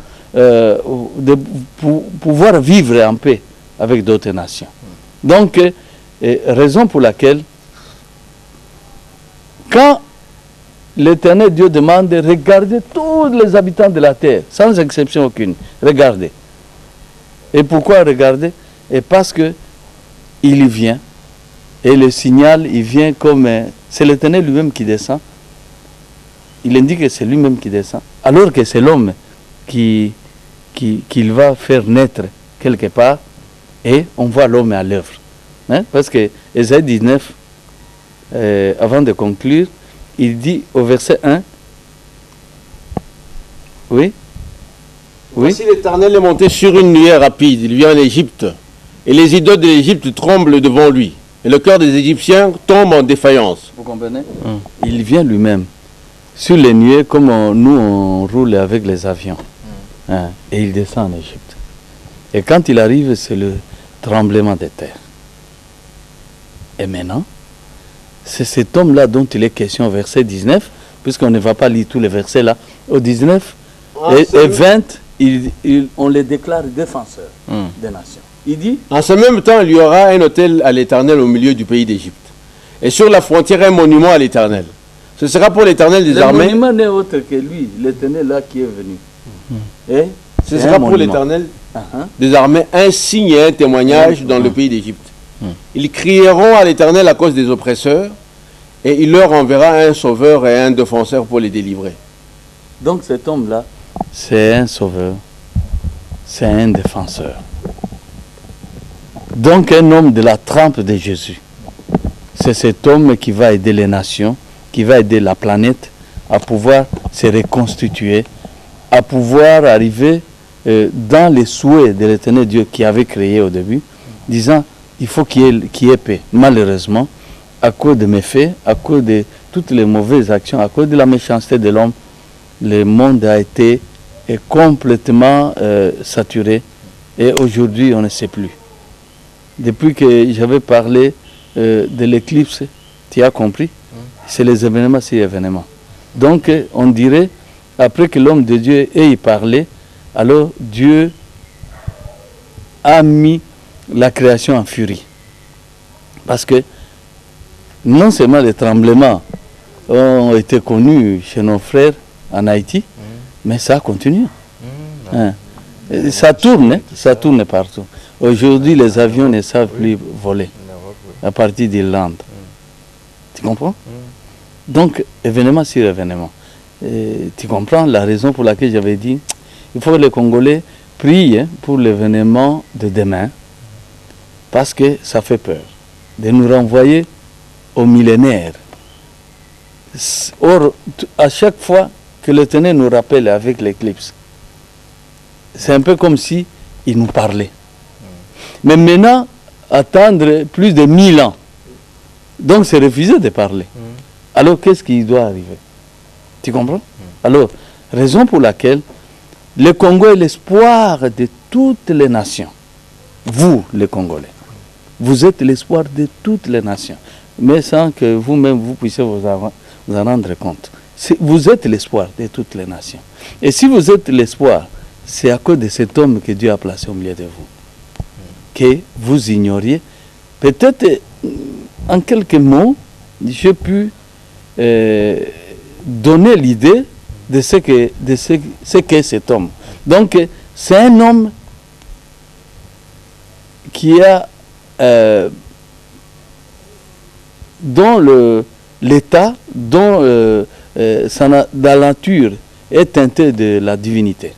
vivre en paix avec d'autres nations. Donc, raison pour laquelle, quand l'Éternel Dieu demande de regarder tous les habitants de la terre, sans exception aucune, regardez. Et pourquoi regarder? Et parce que il vient, et le signal, il vient comme... c'est l'Éternel lui-même qui descend. Il indique que c'est lui-même qui descend, alors que c'est l'homme qu'il va faire naître quelque part, et on voit l'homme à l'œuvre. Parce que Ésaïe 19, avant de conclure, il dit au verset 1, oui. Voici l'Éternel est monté sur une nuée rapide, il vient en Égypte, et les idoles de l'Égypte tremblent devant lui. Et le cœur des Égyptiens tombe en défaillance. Vous comprenez? Il vient lui-même sur les nuées comme nous on roule avec les avions. Hein, et il descend en Égypte. Et quand il arrive, c'est le tremblement de terre. Et maintenant, c'est cet homme-là dont il est question au verset 19, puisqu'on ne va pas lire tous les versets là. Au 19 et 20, on les déclare défenseurs des nations. Il dit, en ce même temps, il y aura un autel à l'Éternel au milieu du pays d'Égypte. Et sur la frontière, un monument à l'Éternel. Ce sera pour l'Éternel des armées. Le monument n'est autre que lui, l'Éternel là qui est venu. Et ce sera pour l'Éternel des armées un signe et un témoignage dans le pays d'Égypte. Ils crieront à l'Éternel à cause des oppresseurs, et il leur enverra un sauveur et un défenseur pour les délivrer. Donc cet homme-là, c'est un sauveur, c'est un défenseur. Donc un homme de la trempe de Jésus. C'est cet homme qui va aider les nations, qui va aider la planète à pouvoir se reconstituer, à pouvoir arriver dans les souhaits de l'Éternel Dieu qui avait créé au début, disant il faut qu'il y ait paix. Malheureusement, à cause de mes faits, à cause de toutes les mauvaises actions, à cause de la méchanceté de l'homme, le monde a été complètement saturé et aujourd'hui on ne sait plus. Depuis que j'avais parlé de l'éclipse, tu as compris? C'est les événements, c'est les événements. Donc on dirait, après que l'homme de Dieu ait parlé, alors Dieu a mis la création en furie. Parce que non seulement les tremblements ont été connus chez nos frères en Haïti, mais ça continue. Ça tourne partout. Aujourd'hui, les avions ne savent plus voler à partir d'Irlande. Tu comprends? Donc, événement sur événement. Tu comprends la raison pour laquelle j'avais dit il faut que les Congolais prient pour l'événement de demain, parce que ça fait peur de nous renvoyer au millénaire. Or, à chaque fois que l'Éternel nous rappelle avec l'éclipse, c'est un peu comme si il nous parlait. Mais maintenant, attendre plus de 1000 ans, donc c'est refuser de parler. Alors qu'est-ce qui doit arriver? Tu comprends? Alors, raison pour laquelle le Congo est l'espoir de toutes les nations. Vous, les Congolais, vous êtes l'espoir de toutes les nations. Mais sans que vous-même, vous puissiez vous en rendre compte. Vous êtes l'espoir de toutes les nations. Et si vous êtes l'espoir, c'est à cause de cet homme que Dieu a placé au milieu de vous. Que vous ignoriez. Peut-être, en quelques mots, j'ai pu donner l'idée de ce qu'est cet homme. Donc, c'est un homme qui a, dont l'état, dont la nature est teintée de la divinité.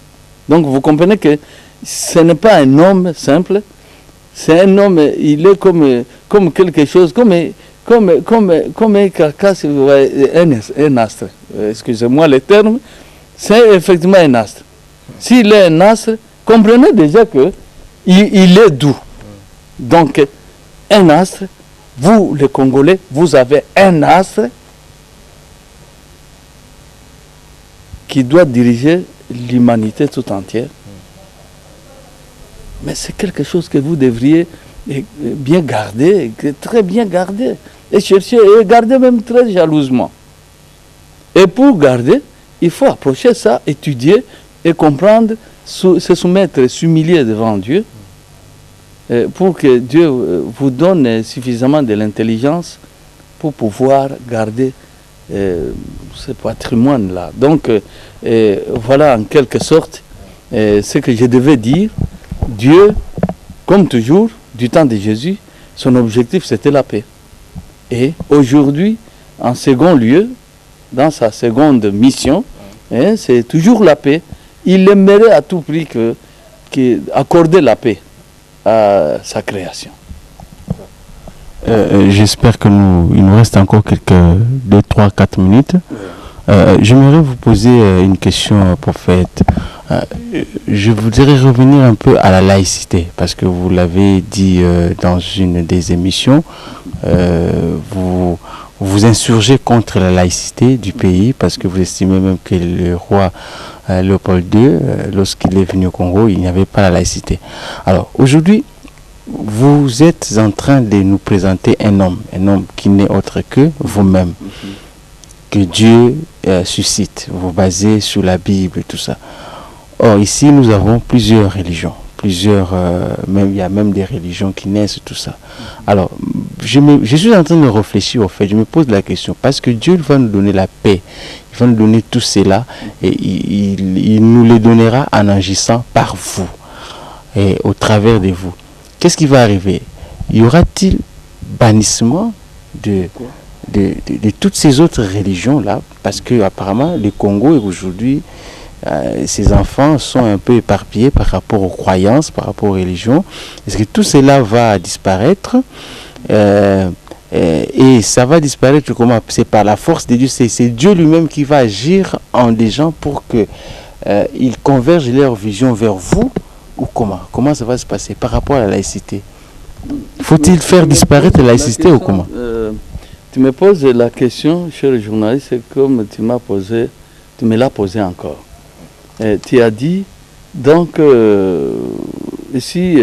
Donc, vous comprenez que ce n'est pas un homme simple, c'est un homme, il est comme quelque chose, comme un carcasse, un astre. Excusez-moi le terme, c'est effectivement un astre. S'il est un astre, comprenez déjà que il est doux. Donc, un astre, vous les Congolais, vous avez un astre qui doit diriger l'humanité tout entière. Mais c'est quelque chose que vous devriez bien garder, très bien garder, et chercher, et garder même très jalousement. Et pour garder, il faut approcher ça, étudier et comprendre, se soumettre, s'humilier devant Dieu, pour que Dieu vous donne suffisamment de l'intelligence pour pouvoir garder ce patrimoine-là. Donc, voilà en quelque sorte ce que je devais dire. Dieu, comme toujours, du temps de Jésus, son objectif c'était la paix. Et aujourd'hui, en second lieu, dans sa seconde mission, c'est toujours la paix. Il aimerait à tout prix accorder la paix à sa création. J'espère qu'il nous reste encore quelques 2, 3, 4 minutes. J'aimerais vous poser une question, prophète. Je voudrais revenir un peu à la laïcité, parce que vous l'avez dit dans une des émissions, vous insurgez contre la laïcité du pays parce que vous estimez même que le roi Léopold II, lorsqu'il est venu au Congo, il n'y avait pas la laïcité. Alors aujourd'hui, vous êtes en train de nous présenter un homme qui n'est autre que vous-même, que Dieu suscite, vous basez sur la Bible et tout ça. Or ici, nous avons plusieurs religions. Même il y a même des religions qui naissent tout ça. Alors je suis en train de réfléchir au fait, je me pose la question, parce que Dieu va nous donner la paix, il va nous donner tout cela et il nous le donnera en agissant par vous et au travers de vous. Qu'est-ce qui va arriver? Y aura-t-il bannissement de toutes ces autres religions là, parce que apparemment le Congo aujourd'hui, ces enfants sont un peu éparpillés par rapport aux croyances, par rapport aux religions. Est-ce que tout cela va disparaître et ça va disparaître comment? C'est par la force de Dieu, c'est Dieu lui-même qui va agir en des gens pour que ils convergent leur vision vers vous, ou comment ça va se passer par rapport à la laïcité? Faut-il faire disparaître la laïcité ou comment? Tu me poses la question, cher journaliste, c'est comme tu me l'as posé encore. Tu as dit, donc, ici,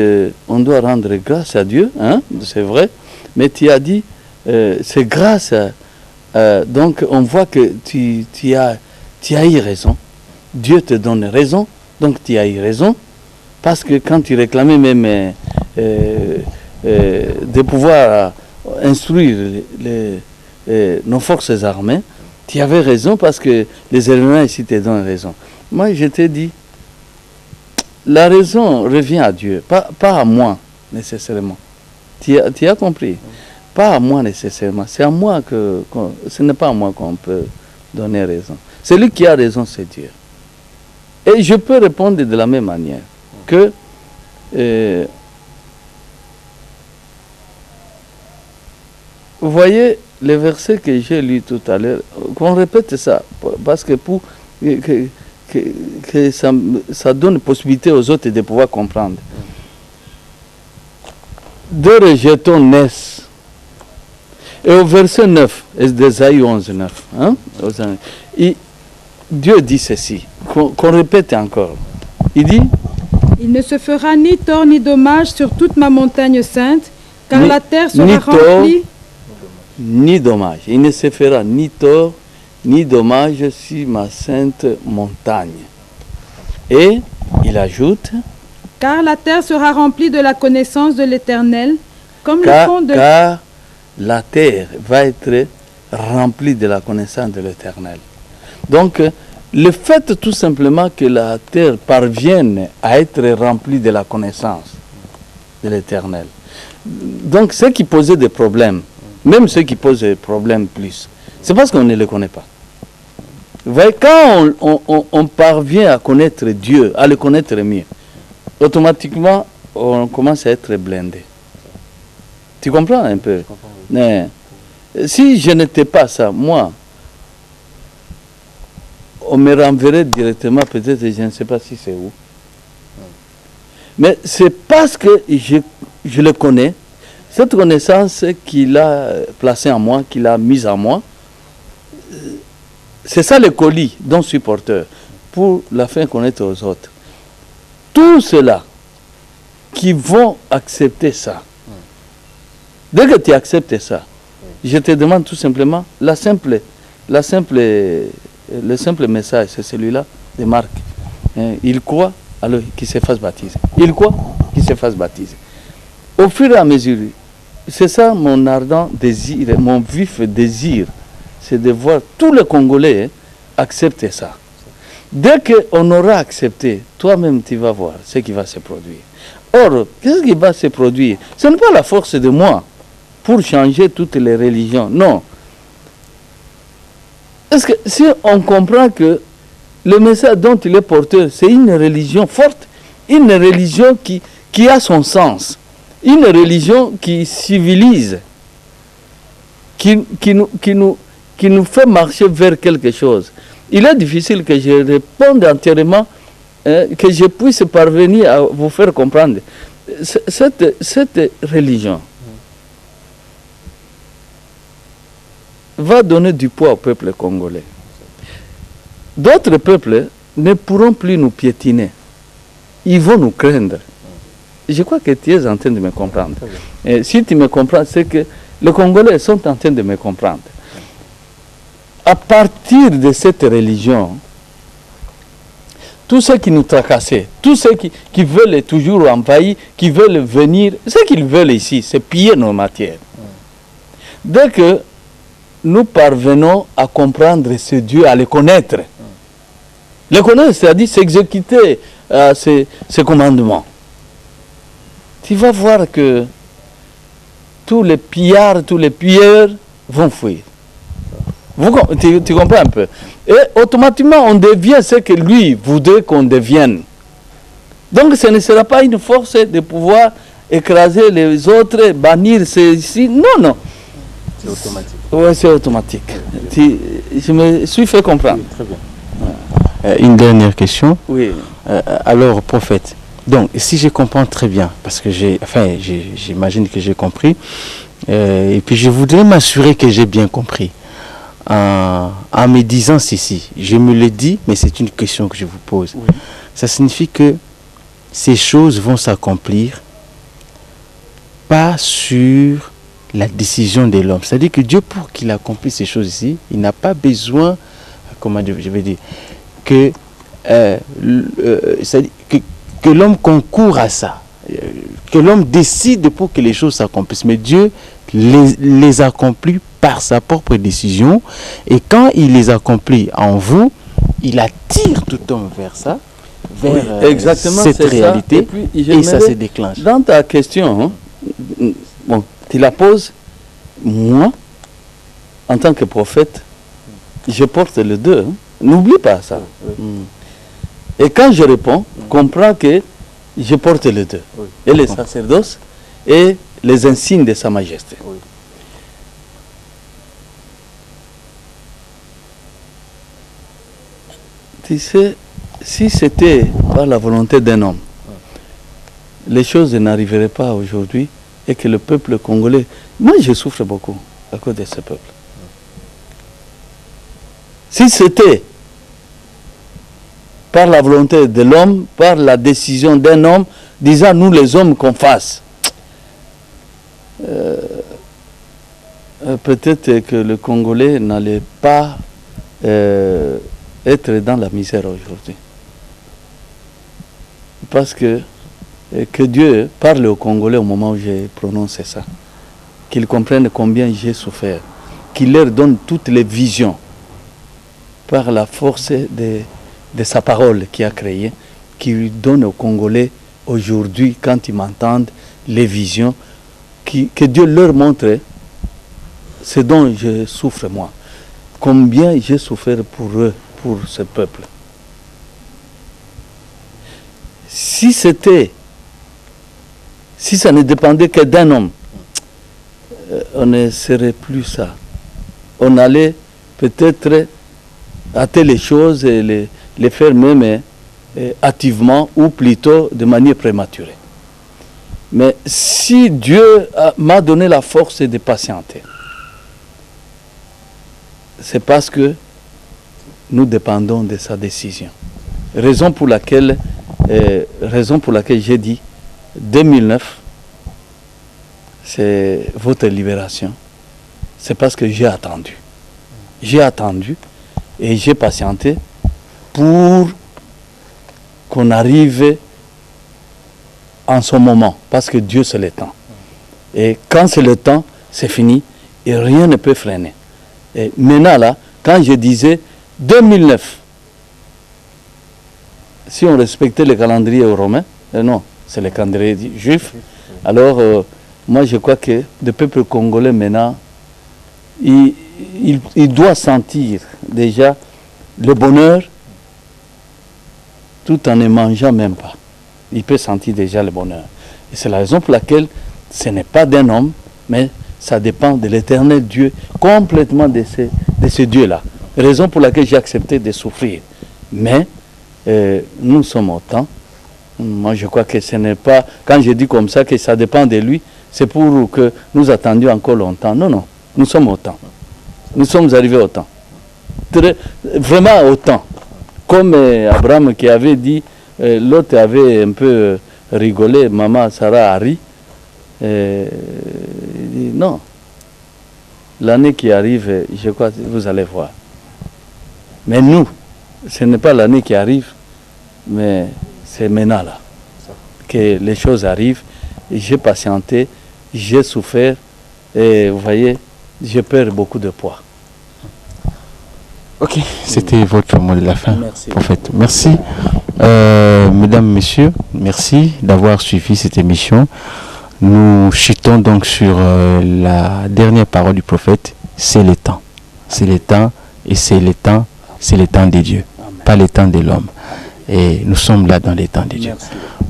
on doit rendre grâce à Dieu, hein, c'est vrai, mais tu as dit, c'est grâce donc, on voit que tu as eu raison. Dieu te donne raison, donc tu as eu raison, parce que quand tu réclamais même de pouvoir instruire nos forces armées, tu avais raison parce que les éléments ici te donnent raison. Moi, je t'ai dit, la raison revient à Dieu, pas à moi nécessairement. Tu as compris? Pas à moi nécessairement. C'est à moi ce n'est pas à moi qu'on peut donner raison. Celui qui a raison, c'est Dieu. Et je peux répondre de la même manière que vous voyez le verset que j'ai lu tout à l'heure, qu'on répète ça, parce que pour que ça donne possibilité aux autres de pouvoir comprendre. Deux rejetons naissent. Et au verset 9, d'Ésaïe 11, 9, hein, Dieu dit ceci, qu'on répète encore. Il dit: il ne se fera ni tort ni dommage sur toute ma montagne sainte, car la terre sera remplie. Ni dommage. Il ne se fera ni tort ni dommage sur ma sainte montagne. Et il ajoute: car la terre sera remplie de la connaissance de l'Éternel, comme le fond de... Car la terre va être remplie de la connaissance de l'Éternel. Donc, le fait tout simplement que la terre parvienne à être remplie de la connaissance de l'Éternel. Donc, ceux qui posaient des problèmes, même ceux qui posent des problèmes plus, c'est parce qu'on ne le connaît pas. Vous voyez, quand on parvient à connaître Dieu, à le connaître mieux, automatiquement, on commence à être blindé. Tu comprends un peu? Mais, si je n'étais pas ça, moi, on me renverrait directement, peut-être, je ne sais pas si c'est où. Mais c'est parce que je le connais, cette connaissance qu'il a placée en moi, qu'il a mise en moi, c'est ça le colis dont je suis porteur, pour la faire connaître aux autres. Tous ceux-là qui vont accepter ça, dès que tu acceptes ça, je te demande tout simplement, le simple message, c'est celui-là de Marc. Il croit, alors qu'il se fasse baptiser. Il croit, qu'il se fasse baptiser. Au fur et à mesure, c'est ça mon ardent désir, mon vif désir, c'est de voir tous les Congolais accepter ça. Dès qu'on aura accepté, toi-même tu vas voir ce qui va se produire. Or, qu'est-ce qui va se produire? Ce n'est pas la force de moi pour changer toutes les religions, non. Est-ce que si on comprend que le message dont il est porteur, c'est une religion forte, une religion qui a son sens, une religion qui civilise, qui nous fait marcher vers quelque chose. Il est difficile que je réponde entièrement, que je puisse parvenir à vous faire comprendre. Cette religion, va donner du poids au peuple congolais. D'autres peuples ne pourront plus nous piétiner. Ils vont nous craindre. Je crois que tu es en train de me comprendre. Et si tu me comprends, c'est que les Congolais sont en train de me comprendre. À partir de cette religion, tous ceux qui nous tracassaient, tous ceux qui veulent toujours envahir, qui veulent venir, ce qu'ils veulent ici, c'est piller nos matières. Dès que nous parvenons à comprendre ce Dieu, à le connaître, le connaître, c'est-à-dire s'exécuter ces commandements, tu vas voir que tous les pillards, tous les pilleurs vont fuir. Tu comprends un peu? Et automatiquement, on devient ce que lui voudrait qu'on devienne. Donc, ce ne sera pas une force de pouvoir écraser les autres, bannir ceux-ci. Non, non. C'est automatique. Oui, c'est automatique. Je me suis fait comprendre. Oui, très bien. Une dernière question. Oui. Alors, prophète, donc, si je comprends très bien, parce que j'imagine que j'ai compris, et puis je voudrais m'assurer que j'ai bien compris. En me disant ceci, je me le dis, mais c'est une question que je vous pose. Oui. Ça signifie que ces choses vont s'accomplir pas sur la décision de l'homme. C'est-à-dire que Dieu, pour qu'il accomplisse ces choses ici, il n'a pas besoin, comment je vais dire, que l'homme concourt à ça, que l'homme décide pour que les choses s'accomplissent. Mais Dieu les accomplit par sa propre décision, et quand il les accomplit en vous, il attire tout homme vers ça, vers exactement, cette réalité, et ça se déclenche. Dans ta question, bon, tu la poses, moi, en tant que prophète, je porte le deux. N'oublie pas ça. Et quand je réponds, comprends que je porte les deux. Et les sacerdoces et les insignes de Sa Majesté. Tu sais, si c'était par la volonté d'un homme, les choses n'arriveraient pas aujourd'hui et que le peuple congolais... Moi, je souffre beaucoup à cause de ce peuple. Si c'était par la volonté de l'homme, par la décision d'un homme, disant nous les hommes qu'on fasse, peut-être que le Congolais n'allait pas être dans la misère aujourd'hui. Parce que Dieu parle aux Congolais au moment où j'ai prononcé ça. Qu'ils comprennent combien j'ai souffert. Qu'il leur donne toutes les visions par la force de sa parole qu'il a créée, qu'il donne aux Congolais aujourd'hui, quand ils m'entendent, les visions, que Dieu leur montre ce dont je souffre moi. Combien j'ai souffert pour eux, pour ce peuple. Si ça ne dépendait que d'un homme, on ne serait plus ça. On allait peut-être hâter les choses et les faire même hâtivement ou plutôt de manière prématurée. Mais si Dieu m'a donné la force de patienter, c'est parce que nous dépendons de sa décision. Raison pour laquelle j'ai dit 2009, c'est votre libération. C'est parce que j'ai attendu. J'ai attendu et j'ai patienté pour qu'on arrive en son moment. Parce que Dieu, c'est le temps. Et quand c'est le temps, c'est fini et rien ne peut freiner. Et maintenant, là, quand je disais 2009, si on respectait le calendrier romain, non, c'est le calendrier juif, alors moi je crois que le peuple congolais maintenant, il doit sentir déjà le bonheur tout en ne mangeant même pas. Il peut sentir déjà le bonheur. Et c'est la raison pour laquelle ce n'est pas d'un homme, mais ça dépend de l'éternel Dieu, complètement de ce Dieu-là. Raison pour laquelle j'ai accepté de souffrir. Mais nous sommes au temps. Moi, je crois que ce n'est pas, quand je dis comme ça, que ça dépend de lui, c'est pour que nous attendions encore longtemps. Non, non, nous sommes au temps. Nous sommes arrivés au temps. Vraiment au temps. Comme Abraham qui avait dit, l'autre avait un peu rigolé, maman Sarah a ri. Il dit non. L'année qui arrive, je crois que vous allez voir. Mais nous, ce n'est pas l'année qui arrive, mais c'est maintenant là que les choses arrivent. J'ai patienté, j'ai souffert et vous voyez, je perds beaucoup de poids. Ok, c'était votre mot de la fin, merci. Prophète. Merci. Mesdames, Messieurs, merci d'avoir suivi cette émission. Nous chutons donc sur la dernière parole du prophète, c'est le temps. C'est le temps et c'est le temps des dieux, pas le temps de l'homme. Et nous sommes là dans les temps des dieux.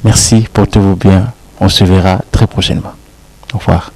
Merci, portez-vous bien. On se verra très prochainement. Au revoir.